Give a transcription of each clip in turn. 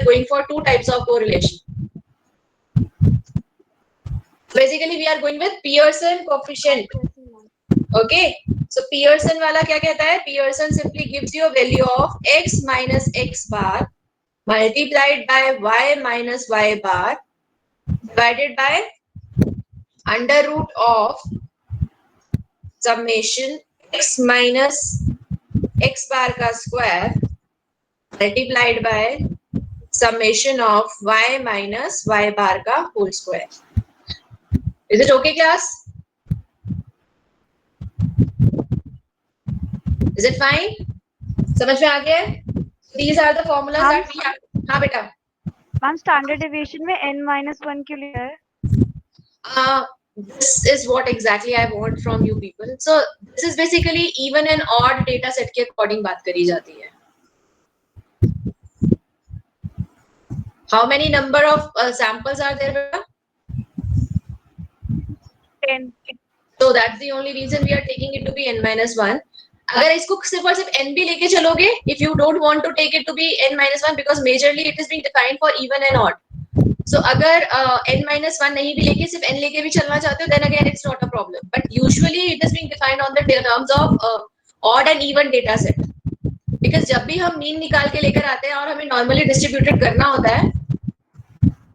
going for two types of correlation. Basically, we are going with Pearson coefficient. Okay. So Pearson वाला क्या कहता है? Pearson simply gives you a value of x minus x bar multiplied by y minus y bar divided by under root of summation x minus x bar का square multiplied by summation of y minus y bar का whole square. Is it okay, class? Is it fine? समझ में आ गया? These are the formulas that we have. हाँ बेटा. Ma'am standard deviation में n minus 1 क्यों लिया है? This is what exactly I want from you people. So this is basically even and odd data set के according बात करी जाती है. How many number of samples are there, beta? 10. So that's the only reason we are taking it to be n minus 1. अगर इसको सिर्फ और सिर्फ n भी लेके चलोगे, if you don't want to take it to be n minus 1 because majorly it is being defined for even and odd. So अगर n minus 1 नहीं भी लेके सिर्फ n लेके भी चलना चाहते हो, then again it's not a problem. But usually it is being defined on the terms of odd and even data set. Because जब भी हम मीन निकाल के लेकर आते हैं और हमें normally distributed करना होता है,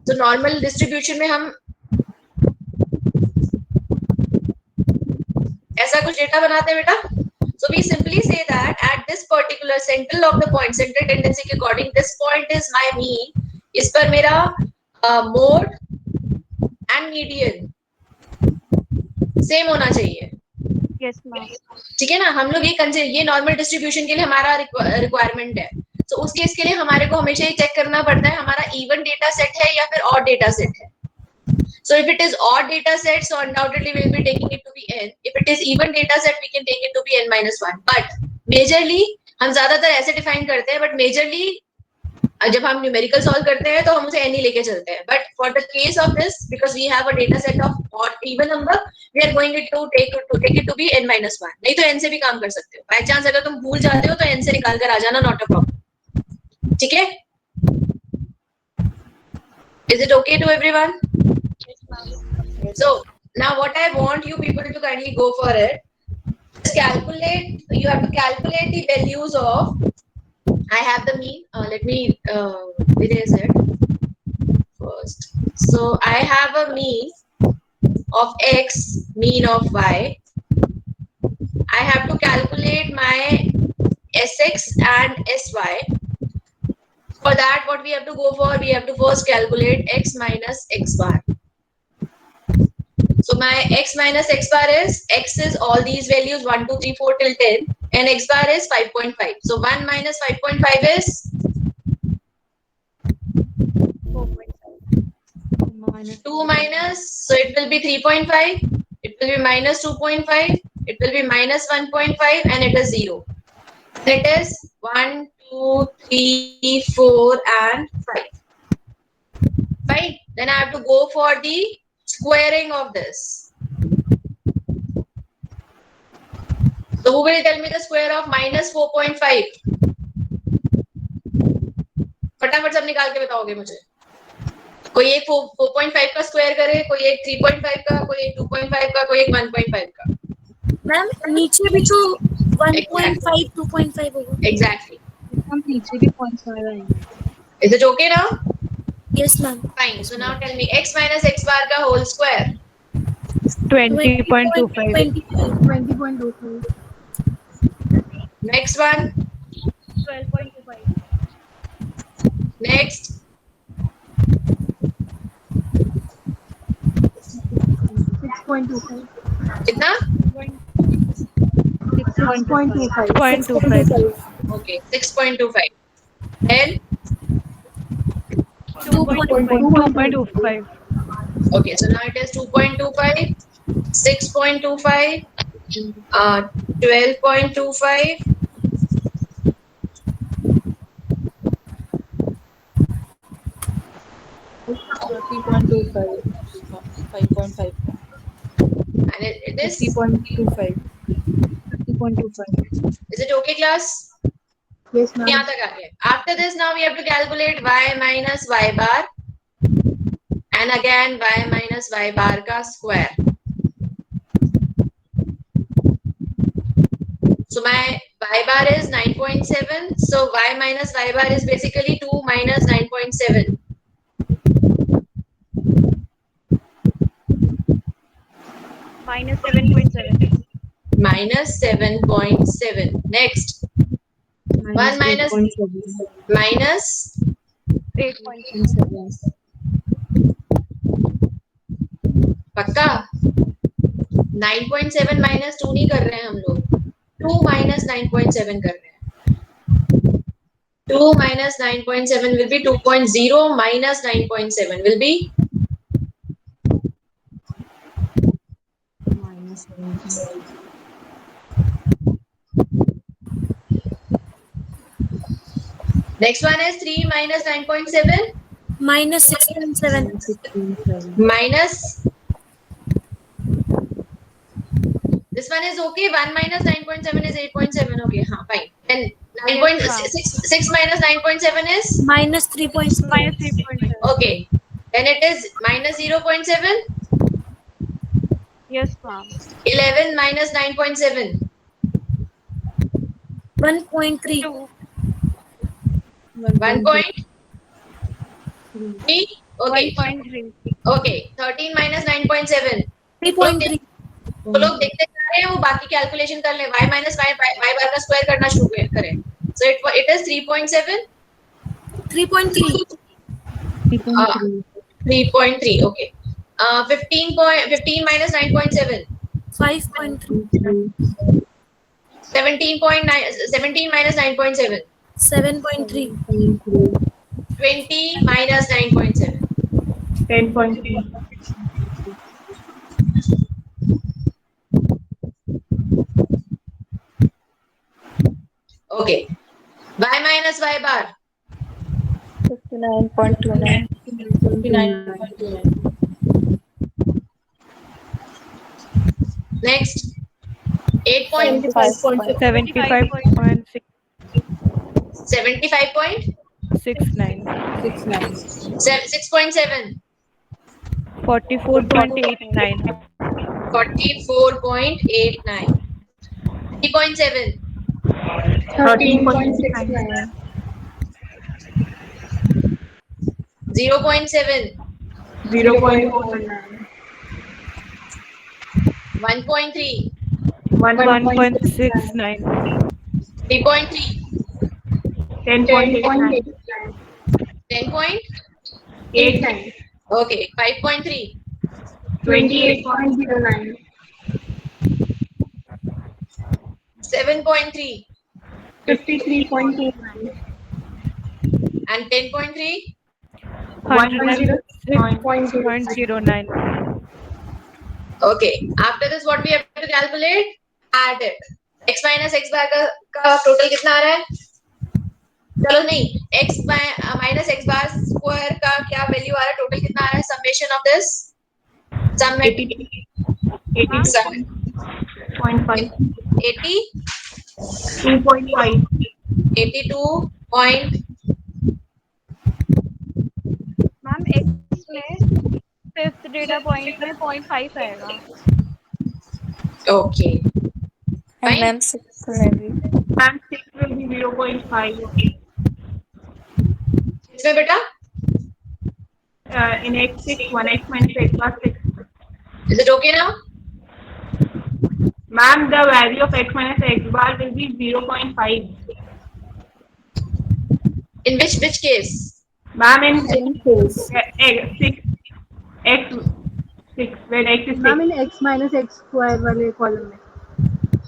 तो normal distribution में हम ऐसा कुछ डेटा बनाते हैं बेटा. So we simply say that at this particular central of the point, central tendency के according, this point is my mean. इस पर मेरा mode and median same होना चाहिए. Yes, ma'am. ठीक है ना? हम लोग ये normal distribution के लिए हमारा requirement है. So उस केस के लिए हमारे को हमेशा ये check करना पड़ता है हमारा even data set है या फिर odd data set है. So if it is odd data set, so undoubtedly we will be taking it to be n. If it is even data set, we can take it to be n minus 1. But majorly हम ज्यादातर ऐसे define करते हैं, but majorly जब हम numerical solve करते हैं तो हम उसे n ही लेके चलते हैं. But for the case of this, because we have a data set of odd even number, we are going to take it to be n minus 1. नहीं तो n से भी काम कर सकते हो. By chance अगर तुम भूल जाते हो तो n से निकाल कर आ जाना, not a problem. ठीक है? Is it okay to everyone? So now what I want you people to kindly go for it. Just calculate. You have to calculate the values of. I have the mean. Let me erase it first. So I have a mean of x, mean of y. I have to calculate my sx and sy. For that, what we have to go for? We have to first calculate x minus x bar. So my x minus x bar is, x is all these values 1, 2, 3, 4 till 10 and x bar is 5.5. So 1 minus 5.5 is 2 minus, so it will be 3.5, it will be minus 2.5, it will be minus 1.5 and it is 0. It is 1, 2, 3, 4 and 5. Fine. Then I have to go for the squaring of this. So who will tell me the square of minus 4.5? फटाफट सब निकाल के बताओगे मुझे. कोई एक 4.5 का square करे, कोई एक 3.5 का, कोई एक 2.5 का, कोई एक 1.5 का. मैम नीचे भी तो 1.5 2.5 होगा. Exactly. हम नीचे भी 0.5 आएंगे. Is it okay now? Yes, ma'am. Fine. So now tell me x minus x bar का whole square. 20.25. 20.25. Next one. 12.25. Next. 6.25. कितना? 6.25. Okay. 6.25. Then 2.25. okay. So now it is 2.25, 6.25, 12.25. 3.25, 5.5, And it is 3.25. 30.25. Is it okay, class? Yes, ma'am. यहाँ तक आ गया. After this, now we have to calculate y minus y bar, and again y minus y bar का square. So my y bar is 9.7. So y minus y bar is basically 2 minus 9.7. Minus 7.7. Minus 7.7. Next. 1 minus 8.7. minus 8.7. पक्का 9.7 minus 2 नहीं कर रहे हैं हम लोग. 2 minus 9.7 कर रहे हैं. 2 minus 9.7 will be 2.0 minus 9.7 will be Minus 7. next one is 3 minus 9.7 Minus 6.7. 6.7. minus this one is okay. 1 minus 9.7 is 8.7. Okay, हाँ fine. Then 9.6 minus 9.7 is Minus 3.7. Minus 3.7. okay. Then it is minus 0.7. Yes, ma'am. 11 minus 9.7. 1.3. 2. 1.3. Okay. 1.3. Okay. 13 minus 9.7. 3.3. तो लोग देखते जा रहे हैं वो बाकी calculation कर ले. y minus y बार का स्क्वायर करना शुरू करें. So it is 3.7. 3.3. 3.3. Okay. 15 minus 9.7. 5.3. 17 minus 9.7. 7.3. 20 minus 9.7. 10.3. Okay. Y minus y bar. 59.29. 59.29. Next. 8.75. 75.6. 75.69. 6.7. 44.89. 44.89. 3.7. 13.69. 0.7. 0.49. 1.3. 1.69. 3.3. 10.89. 10.89. Okay. 5.3. 28.09. 7.3. 53.29. And 10.3. 106.09. Okay. After this, what we have to calculate? Add it. X minus x bar का total कितना आ रहा है? चलो नहीं. X minus x bar square का क्या value आ रहा है? Total कितना आ रहा है? Summation of this. Sum 82.5. 80. 2.5. 82 point. Ma'am x में फिफ्थ डेटा पॉइंट में 0.5 आएगा. Okay. And Fine. ma'am, 6 will be ma'am 6 will be 0.5. इसमें बेटा In x6, 1x minus x bar 6. is it okay now? Ma'am, the value of x minus x bar will be 0.5. In which case? Ma'am, in 10 case. 6, x 6, when x is 6. Ma'am, in x minus x square वाले column में.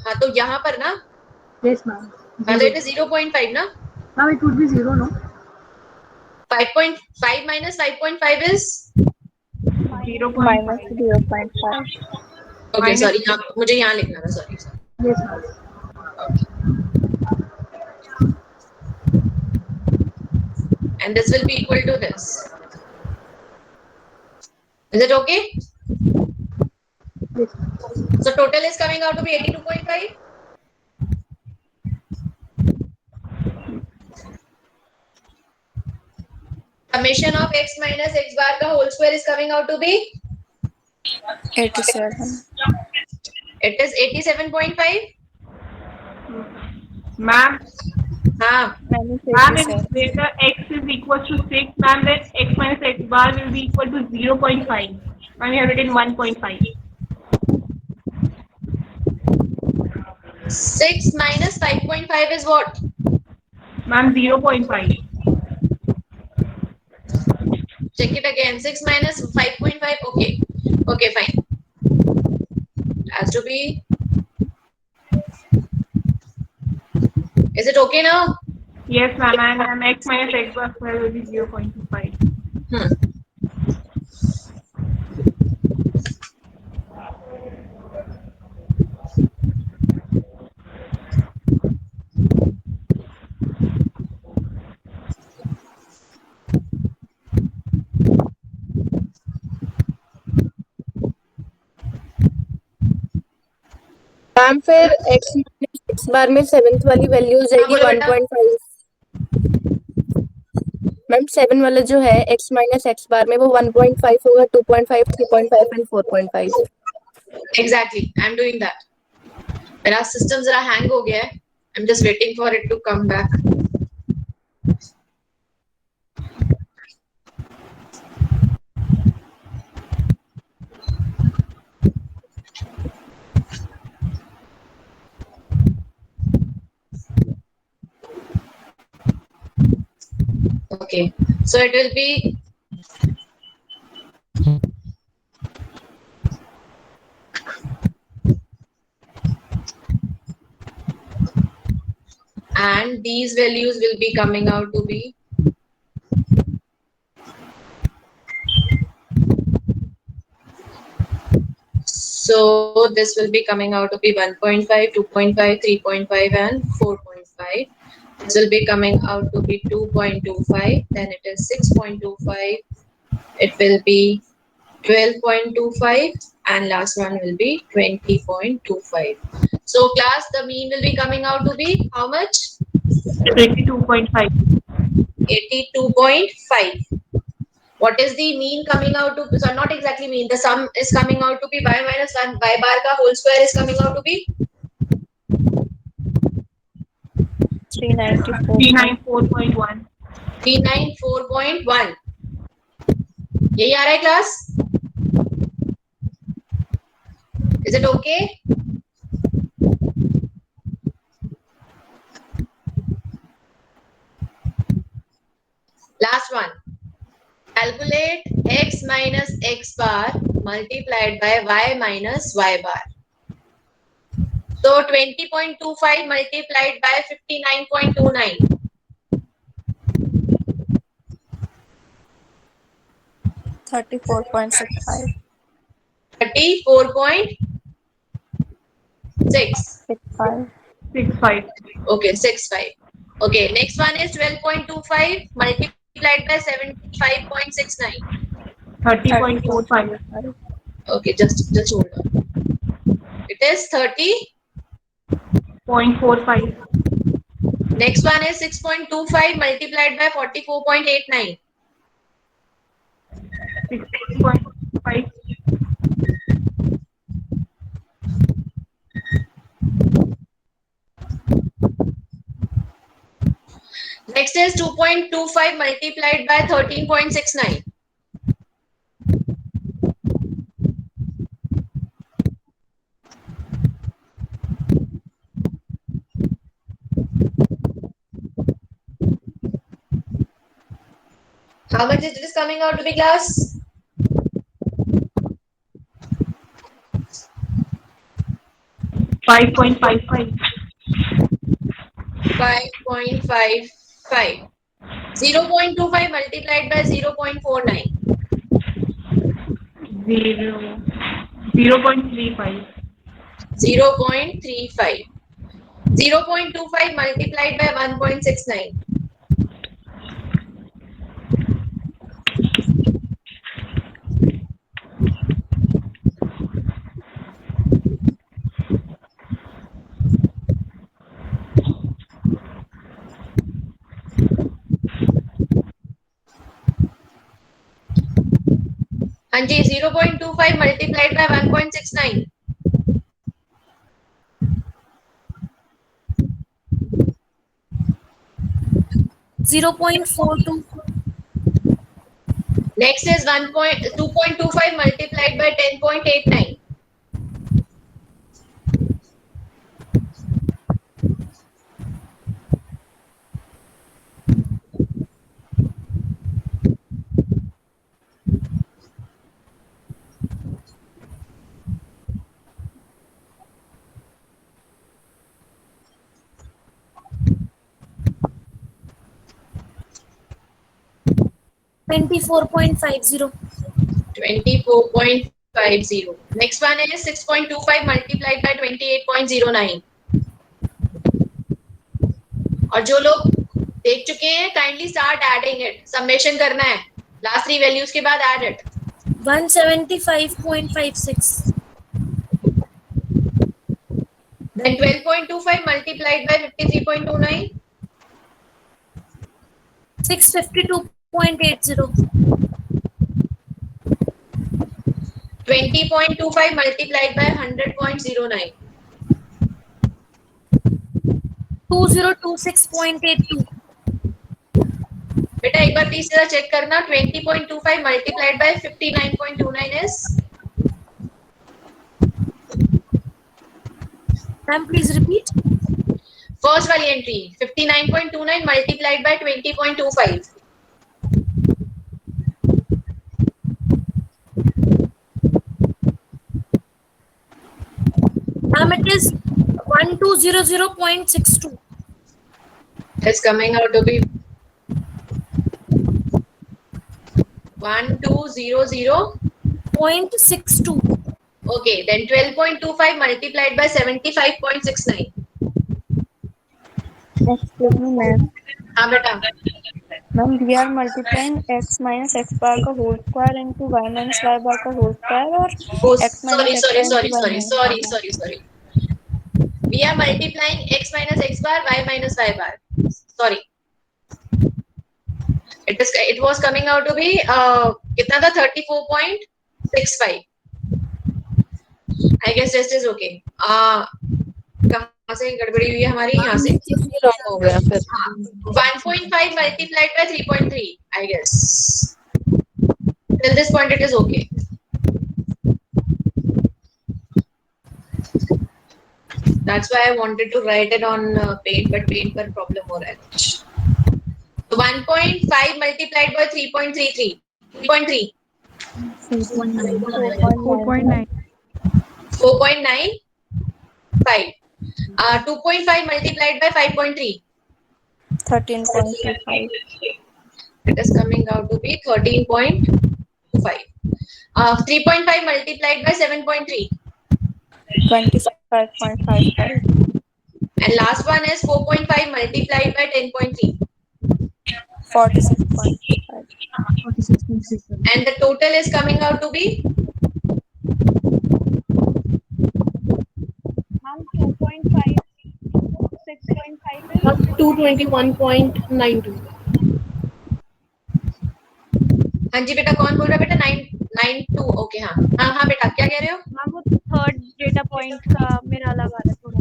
हाँ तो यहाँ पर ना Yes, ma'am. हाँ तो it is 0.5 ना. Ma'am, it would be 0, no? 5.5 minus 5.5 is 0.5. Minus 0.5. okay. Minus- Sorry, यहाँ मुझे यहाँ लिखना था. Sorry. Yes, ma'am. And this will be equal to this. Is it okay? Yes, ma'am. So total is coming out to be 82.5. summation of x minus x bar का whole square is coming out to be 87. it is 87.5. Ma'am, हाँ Ma'am, it's ma'am, if 87. whether x is equal to 6, ma'am, then x minus x bar will be equal to 0.5. Ma'am, we have written 1.5. 6 minus 5.5 is what? Ma'am, 0.5. Check it again. 6 minus 5.5. Okay. Okay, fine. Has to be. Is it okay now? Yes, ma'am, and x minus x bar square will be 0.25. Hmm. Ma'am फिर x x बार में seventh वाली value हो जाएगी बोलो बेटा। 1.5। Ma'am 7 वाला जो है x माइनस एक्स बार में वो 1.5 होगा, 2.5, 3.5 and 4.5। Exactly. I'm doing that. मेरा सिस्टम जरा हैंग हो गया है. I'm just waiting for it to come back. Okay. So it will be and these values will be coming out to be so this will be coming out to be 1.5, 2.5, 3.5 and 4.5. This will be coming out to be 2.25, then it is 6.25, it will be 12.25 and last one will be 20.25. So class, the mean will be coming out to be how much? 22.5. 82.5. What is the mean coming out to? So not exactly mean. The sum is coming out to be y minus 1. Y bar ka whole square is coming out to be 394. 394.1. 394.1. यही आ रहा है class? Is it okay? Last one. Calculate x minus x bar multiplied by y minus y bar. So 20.25 multiplied by 59.29. 34.65. 34.6. 65. 65. Okay, 6.5. Okay, next one is 12.25 multiplied by 75.69. 30.45. 30.45. Okay, just hold on. It is 30. 0.45. Next one is 6.25 multiplied by 44.89. 16.5. Next is 2.25 multiplied by 13.69. How much is this coming out to be, class? 5.55. 5.55. 0.25 multiplied by 0.49. 0.35. 0.35. 0.25 multiplied by 1.69. 0.25 हाँ जी 0.25 multiplied by 1.69. 0.42. Next is 2.25 multiplied by 10.89. 24.50. 24.50. Next one is 6.25 multiplied by 28.09. और जो लोग देख चुके हैं kindly start adding it. Summation करना है. Last 3 values के बाद add it. 175.56. Then 12.25 multiplied by 53.29. 652.80. 20.25 multiplied by 100.09. 2026.82. बेटा एक बार प्लीज जरा चेक करना. 20.25 multiplied by 59.29 is. Ma'am, please repeat. First वाली entry 59.29 multiplied by 20.25. Ma'am, it is 1200.62. It's coming out to be 1200.62. Okay, then 12.25 multiplied by 75.69. Excuse me, ma'am. हाँ बेटा. Ma'am, we are multiplying x minus x bar का whole square into y minus y bar का whole square और Oh, x minus x bar into y minus y bar. sorry. We are multiplying x minus x bar, y minus y bar. Sorry. It was coming out to be कितना था 34.65. I guess this is okay. कहाँ से गड़बड़ी हुई है हमारी? यहाँ से. रॉन्ग हो गया फिर. हाँ 1.5 multiplied by 3.3. I guess till this point it is okay. That's why I wanted to write it on paint, but paint पर problem हो रहा है कुछ. 1.5 multiplied by 3.33. 3.3. 4.9. 4.95. 2.5 multiplied by 5.3. 13.25. It is coming out to be 13.25. 3.5 multiplied by 7.3. 25.55. And last one is 4.5 multiplied by 10.3. 46.35. And the total is coming out to be Ma'am, 2.5, 6.5 is 221.92. हाँ जी बेटा. कौन बोल रहा है बेटा? 992. ओके. हाँ हाँ हाँ बेटा क्या कह रहे हो? मैम वो थर्ड डेटा पॉइंट का मेरा अलग आ रहा है थोड़ा.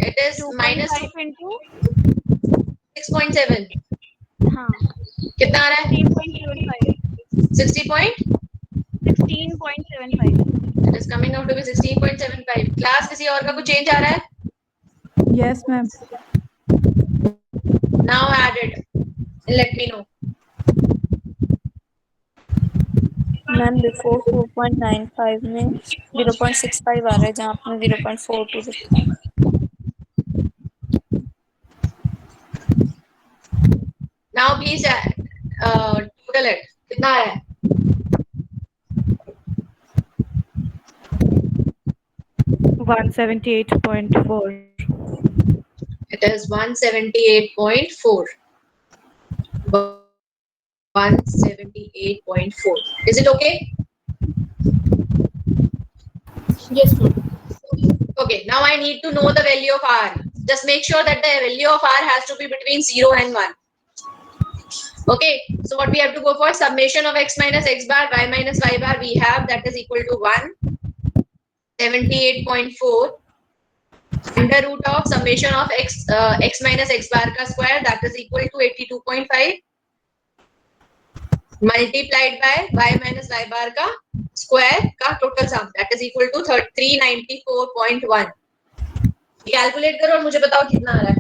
It is minus 2.5 into 6.7. हाँ कितना आ रहा है? 16.75. 16.75. It is coming out to be 16.75. Class किसी और का कुछ चेंज आ रहा है? Yes, ma'am. Now add it. Let me know. Ma'am before 4.95 में 0.65 आ रहा है जहाँ आपने 0.42 लिखा है. Now please total it. कितना आ रहा है? $178.4. It is 178.4. 178.4. Is it okay? Yes, ma'am. Okay. Now I need to know the value of R. Just make sure that the value of R has to be between 0 and 1. Okay, so what we have to go for? Summation of x minus x bar, y minus y bar we have, that is equal to 178.4 under root of summation of x minus x bar ka square, that is equal to 82.5 multiplied by y minus y bar का square का total sum, that is equal to 394.1. Calculate करो और मुझे बताओ कितना आ रहा है.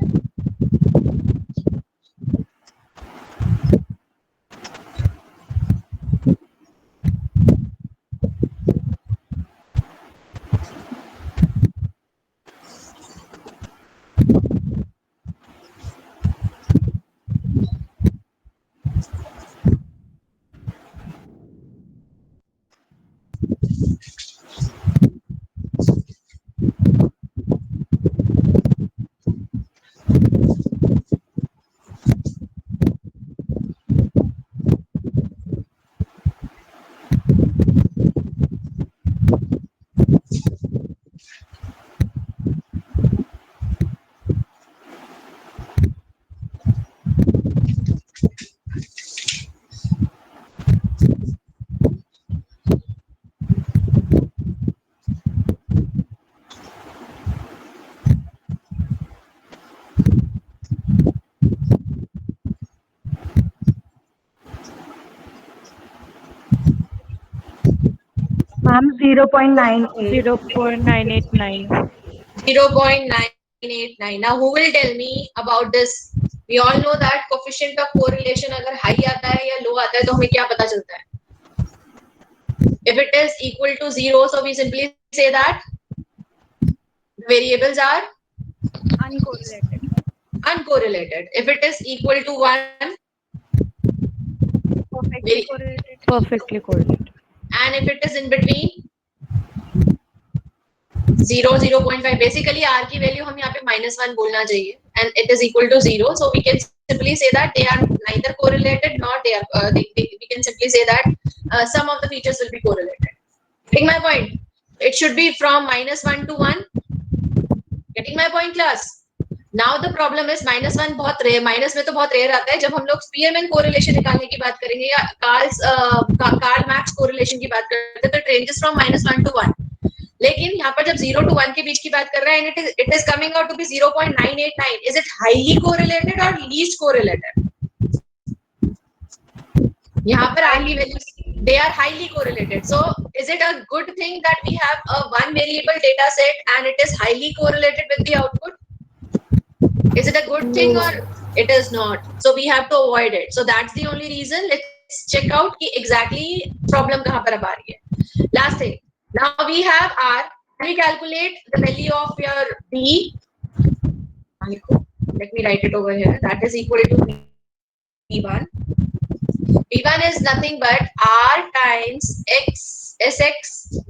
Ma'am, 0.98. 0.989. 0.989. Now who will tell me about this? We all know that coefficient of correlation अगर high आता है या low आता है तो हमें क्या पता चलता है? If it is equal to 0, so we simply say that variables are Uncorrelated. uncorrelated. If it is equal to 1, Perfectly correlated. Perfectly correlated. and if it is in between 0, 0.5, basically r की value हम यहाँ पे -1 बोलना चाहिए, and it is equal to 0, so we can simply say that they are neither correlated nor we can simply say that some of the features will be correlated. Getting my point? It should be from -1 to 1. Getting my point, class? Now the problem is -1 बहुत rare, minus में तो बहुत rare आता है. जब हम लोग Spearman correlation निकालने की बात करेंगे या कार्ल मैक्स कोरिलेशन की बात करते हैं तो इट रेंजेस फ्रॉम -1 to 1. लेकिन यहाँ पर जब 0 to 1 के बीच की बात कर रहे हैं and it is coming out to be 0.989, is it highly correlated or least correlated? यहाँ पर r की values they are highly correlated. So is it a good thing that we have a one variable data set and it is highly correlated with the output? Is it a good thing or it is not? So we have to avoid it. So that's the only reason. Let's check out ki exactly problem kahan par ab aa rahi hai. Last thing. Now we have R. Can we calculate the value of your B? Let me write it over here. That is equal to B1. B1 is nothing but R times Sx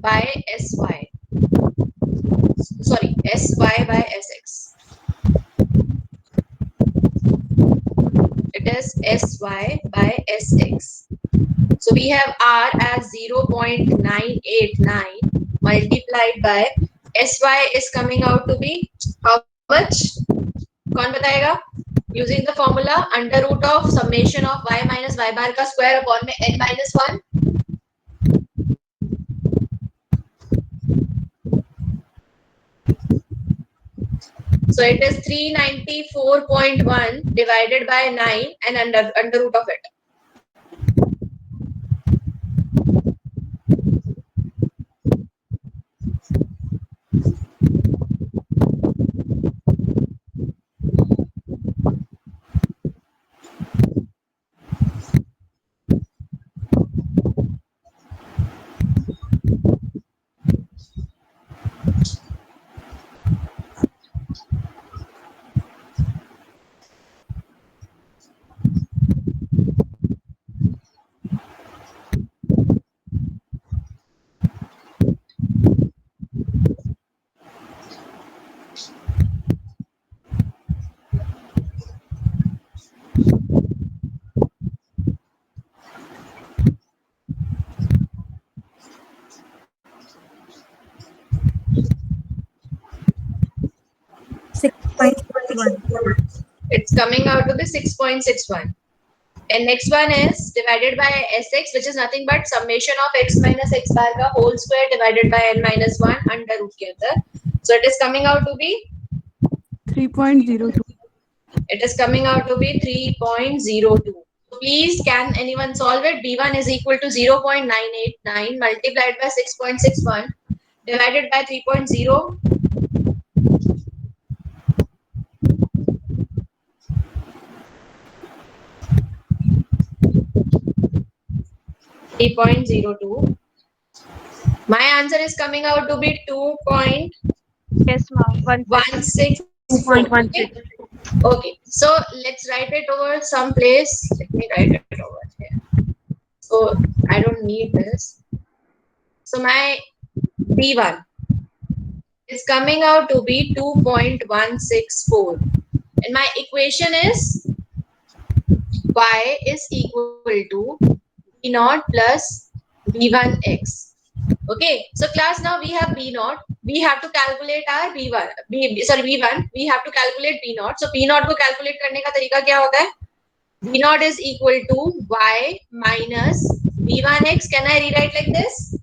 by Sy. Sorry, Sy by Sx. It is Sy by Sx. So we have R as 0.989 multiplied by Sy is coming out to be how much? कौन बताएगा? Using the formula under root of summation of y minus y bar का square upon में n minus 1. So it is 394.1 divided by 9 and under root of it. It's coming out to be 6.61. And next one is divided by Sx, which is nothing but summation of x minus x bar का whole square divided by n minus 1 under root के अंदर. So it is coming out to be 3.02. It is coming out to be 3.02. Please, can anyone solve it? B1 is equal to 0.989 multiplied by 6.61 divided by 3.0. 3.02. My answer is coming out to be 2.16. Yes, ma'am. 1.6. 2.16. Okay, so let's write it over some place. Let me write it over here. So I don't need this. So my B1 is coming out to be 2.164. And my equation is y is equal to b naught plus b1x. Okay, so class, now we have b naught. We have to calculate our b1. b1. We have to calculate b naught. So b naught को calculate करने का तरीका क्या होता है? b naught is equal to y minus b1x. Can I rewrite like this?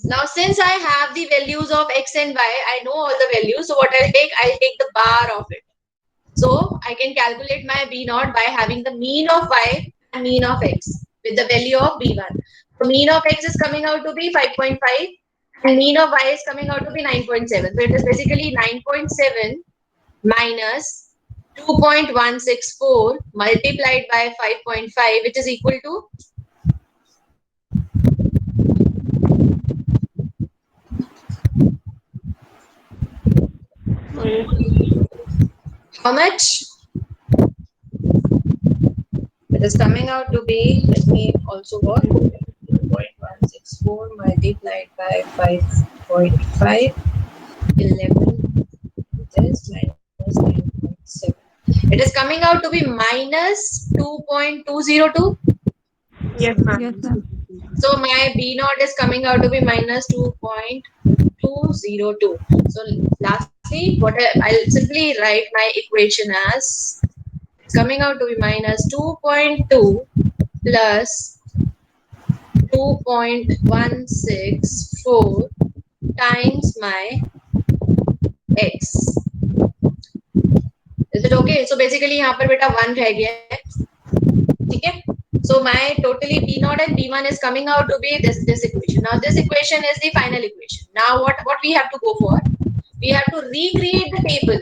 Now, since I have the values of x and y, I know all the values. So what I'll take the bar of it. So I can calculate my b naught by having the mean of y and mean of x with the value of b1. So mean of x is coming out to be 5.5 and mean of y is coming out to be 9.7. So it is basically 9.7 minus 2.164 multiplied by 5.5, which is equal to how much? It is coming out to be, let me also work, 2.164 multiplied by 5.5, 11, this minus 9.7. It is coming out to be minus 2.202. Yes, ma'am. Yes, ma'am. So my B naught is coming out to be minus 2.202. So lastly, I'll simply write my equation as coming out to be minus 2.2 plus 2.164 times my x. Is it okay? So basically यहाँ पर बेटा 1 रह गया है, ठीक है? So my totally B naught and B1 is coming out to be this equation. Now this equation is the final equation. Now what we have to go for? We have to recreate the table.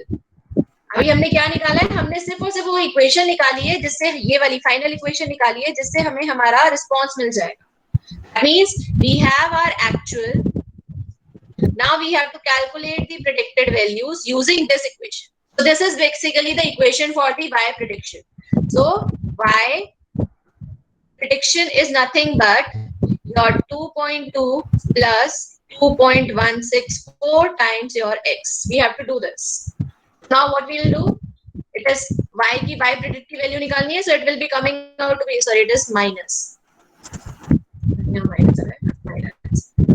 अभी हमने क्या निकाला है? हमने सिर्फ और सिर्फ वो इक्वेशन निकाली है जिससे ये वाली फाइनल इक्वेशन निकाली है जिससे हमें हमारा रिस्पॉन्स मिल जाएगा. That means we have our actual. Now we have to calculate the predicted values using this equation. So this is basically the equation for the y prediction. So y prediction is nothing but your 2.2 plus 2.164 times your x. We have to do this. Now what we will do? It is y की y predicted value निकालनी है, so it will be coming out to be, sorry, it is minus. No, minus.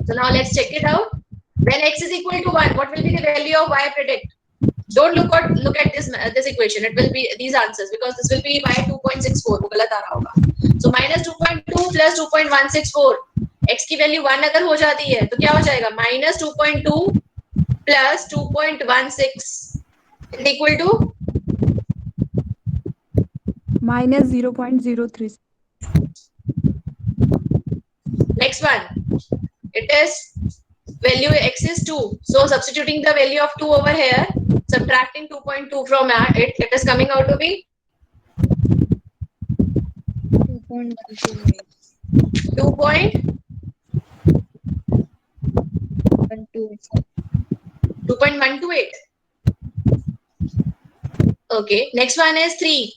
So now let's check it out. When x is equal to 1, what will be the value of y predict? Don't look at this equation. It will be these answers because this will be y 2.64. वो गलत आ रहा होगा. So minus 2.2 plus 2.164. x की value 1 अगर हो जाती है तो क्या हो जाएगा? Minus 2.2 plus 2.16 is equal to Minus 0.03. next one. It is value x is 2. So substituting the value of 2 over here, subtracting 2.2 from it, it is coming out to be 2.128. Okay, next one is 3.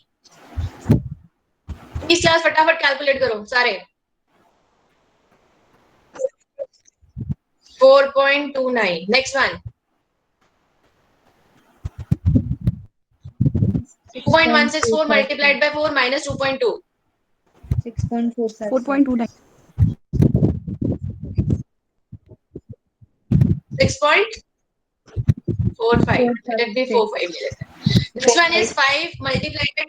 Please class फटाफट calculate करो सारे. 4.29. Next one. 2.164 multiplied by 4 minus 2.2. 4.29. 6.45. Let me 4.5. This one is 5 multiplied by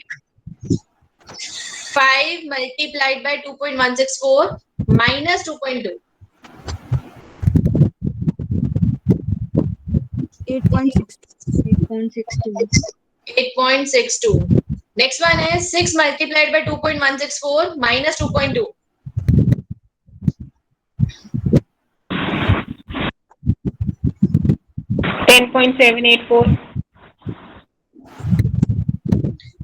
5 multiplied by 2.164 minus 2.2. 8.62. 8.62. Next one is 6 multiplied by 2.164 minus 2.2. 10.784.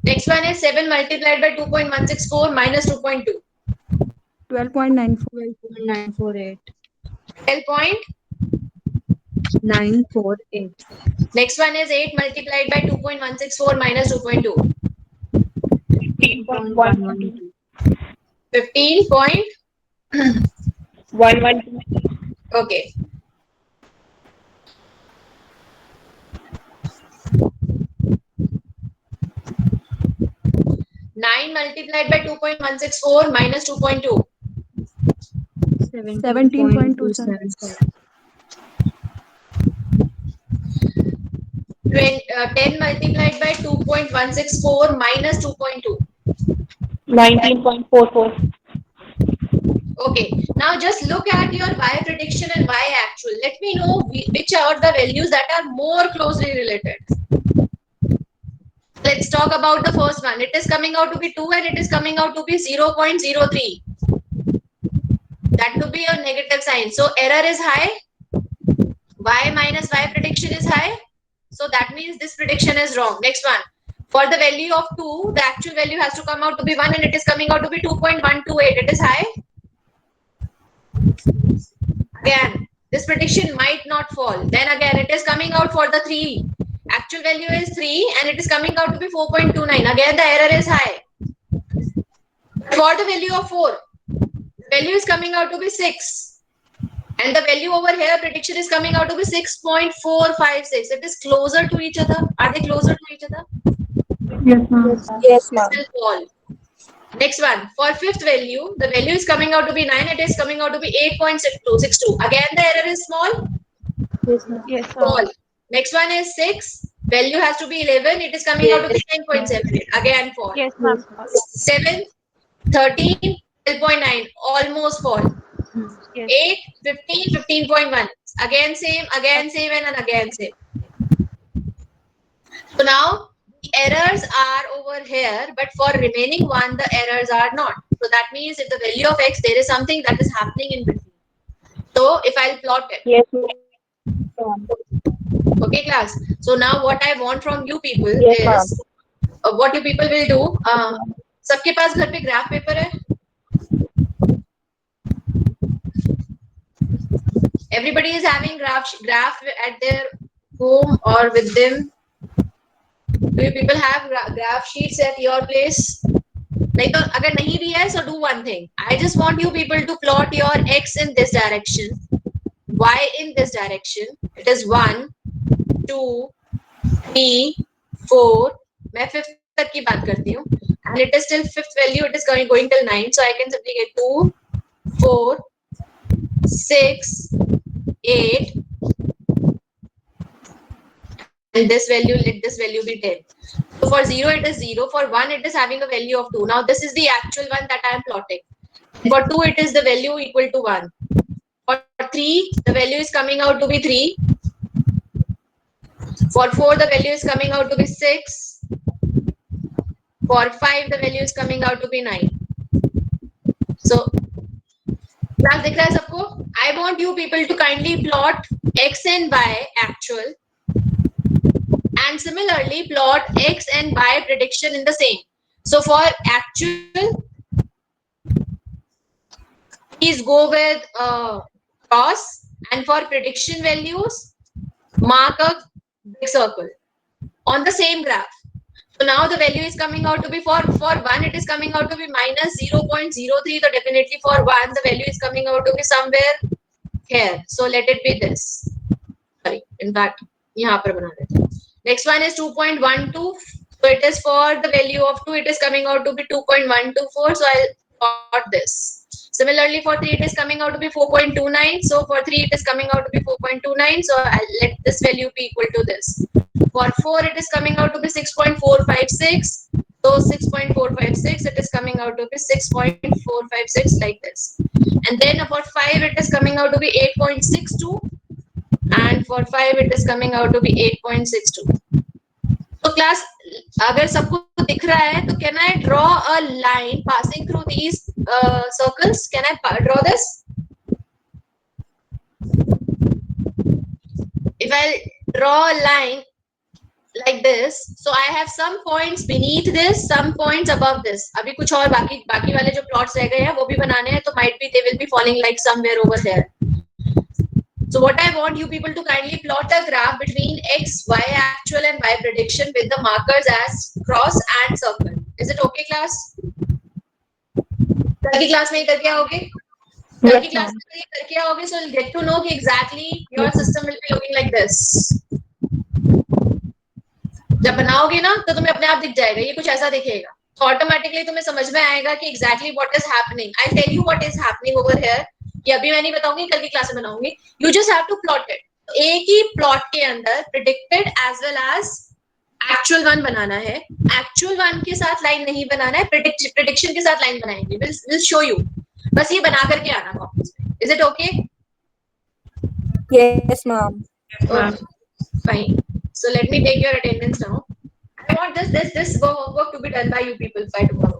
Next one is 7 multiplied by 2.164 minus 2.2. 12.94. 12.948. Next one is 8 multiplied by 2.164 minus 2.2. 15.112. 15.112. Okay. 9 multiplied by 2.164 minus 2.2. 17.275. 10 multiplied by 2.164 minus 2.2. 19.44. Okay, now just look at your y prediction and y actual. Let me know which are the values that are more closely related. Let's talk about the first one. It is coming out to be 2 and it is coming out to be 0.03. That could be a negative sign. So error is high. Y minus y prediction is high. So that means this prediction is wrong. Next one. For the value of 2, the actual value has to come out to be 1 and it is coming out to be 2.128. It is high. Again, this prediction might not fall. Then again, it is coming out for the 3. Actual value is 3 and it is coming out to be 4.29. Again, the error is high. For the value of 4, the value is coming out to be 6. And the value over here, prediction is coming out to be 6.456. It is closer to each other. Are they closer to each other? Yes, ma'am. Yes, This ma'am. will fall. Next one, for fifth value, the value is coming out to be 9. It is coming out to be 8.62. Again, the error is small. Yes, sir. Small. Next one is 6. Value has to be 11. It is coming out to be 10.78. Again, fall. Yes, ma'am. 7, 13, 12.9. Almost fall. Yes. 8, 15, 15.1. Again, same, and again, same. So now the errors are over here, but for remaining one, the errors are not. So that means if the value of x, there is something that is happening in between. So if I'll plot it. Yes, ma'am. Okay, class. So now what I want from you people Yes, ma'am. is what you people will do. सबके पास घर पे graph paper है? Everybody is having graph at their home or with them. Do you people have graph sheets at your place? नहीं तो अगर नहीं भी है, so do one thing. I just want you people to plot your x in this direction, y in this direction. It is 1, 2, 3, 4. मैं fifth तक की बात करती हूँ. And it is still fifth value. It is going till 9. So I can simply get 2, 4, 6, 8. And this value, let this value be 10. So for 0, it is 0. For 1, it is having a value of 2. Now this is the actual one that I am plotting. For 2, it is the value equal to 1. For 3, the value is coming out to be 3. For 4, the value is coming out to be 6. For 5, the value is coming out to be 9. So, class दिख रहा है सबको? I want you people to kindly plot x and y actual. And similarly, plot x and y prediction in the same. So for actual, please go with cross, and for prediction values, mark a big circle on the same graph. So now the value is coming out to be for 1, it is coming out to be minus 0.03. So definitely for 1, the value is coming out to be somewhere here. So let it be this. Sorry, in fact, यहाँ पर बना देते हैं. Next one is 2.12. So it is for the value of 2, it is coming out to be 2.124. So I'll plot this. Similarly, for 3, it is coming out to be 4.29. So for 3, it is coming out to be 4.29. So I'll let this value be equal to this. For 4, it is coming out to be 6.456. So 6.456, it is coming out to be 6.456 like this. And then for 5, it is coming out to be 8.62. And for 5, it is coming out to be 8.62. So class, अगर सबको दिख रहा है तो can I draw a line passing through these circles? Can I draw this? If I draw a line like this, so I have some points beneath this, some points above this. अभी कुछ और बाकी वाले जो plots रह गए हैं वो भी बनाने हैं, तो might be they will be falling like somewhere over there. So what I want you people to kindly plot a graph between x, y actual and y prediction with the markers as cross and circle. Is it okay, class? कल की class में ही करके आओगे? कल की class में ये करके आओगे, so you'll get to know कि exactly your system will be looking like this. जब बनाओगे ना तो तुम्हें अपने आप दिख जाएगा, ये कुछ ऐसा दिखेगा, तो ऑटोमेटिकली तुम्हें समझ में आएगा कि exactly what is happening. I tell you what is happening over here, कि अभी मैं नहीं बताऊंगी, कल की क्लास में बनाऊंगी. You just have to plot it. एक ही प्लॉट के अंदर predicted as well as actual one बनाना है. एक्चुअल वन के साथ लाइन नहीं बनाना है, प्रिडिक्शन के साथ लाइन बनाएंगे. Will show you. बस ये बना करके आना कॉपीज में. Is it okay? Yes, ma'am. Fine. So let me take your attendance now. I want this homework to be done by you people by tomorrow.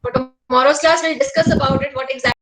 For tomorrow's class, we'll discuss about it. What exactly